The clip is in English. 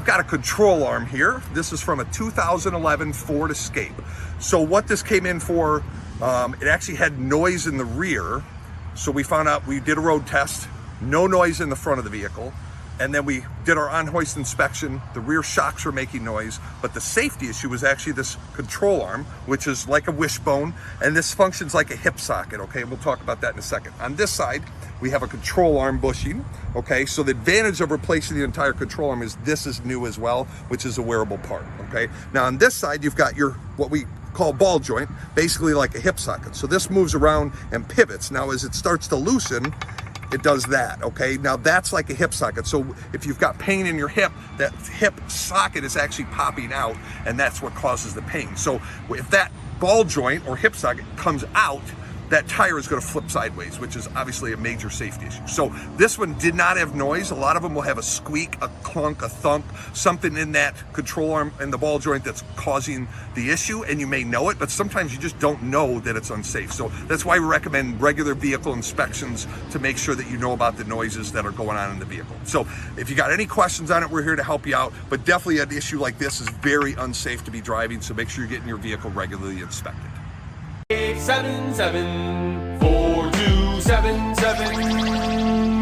I've got a control arm here. This is from a 2011 Ford Escape. So what this came in for, it actually had noise in the rear. So we found out, we did a road test, no noise in the front of the vehicle. And then we did our on-hoist inspection. The rear shocks were making noise, but the safety issue was actually this control arm, which is like a wishbone, and this functions like a hip socket, okay? We'll talk about that in a second. On this side, we have a control arm bushing, okay? So the advantage of replacing the entire control arm is this is new as well, which is a wearable part, okay? Now on this side, you've got your, what we call ball joint, basically like a hip socket. So this moves around and pivots. Now as it starts to loosen, it does that, okay? Now that's like a hip socket. So if you've got pain in your hip, that hip socket is actually popping out, and that's what causes the pain. So if that ball joint or hip socket comes out, that tire is going to flip sideways, which is obviously a major safety issue. So this one did not have noise. A lot of them will have a squeak, a clunk, a thump, something in that control arm and the ball joint that's causing the issue, and you may know it, but sometimes you just don't know that it's unsafe. So that's why we recommend regular vehicle inspections to make sure that you know about the noises that are going on in the vehicle. So if you got any questions on it, we're here to help you out, but definitely an issue like this is very unsafe to be driving, so make sure you're getting your vehicle regularly inspected. 877 4277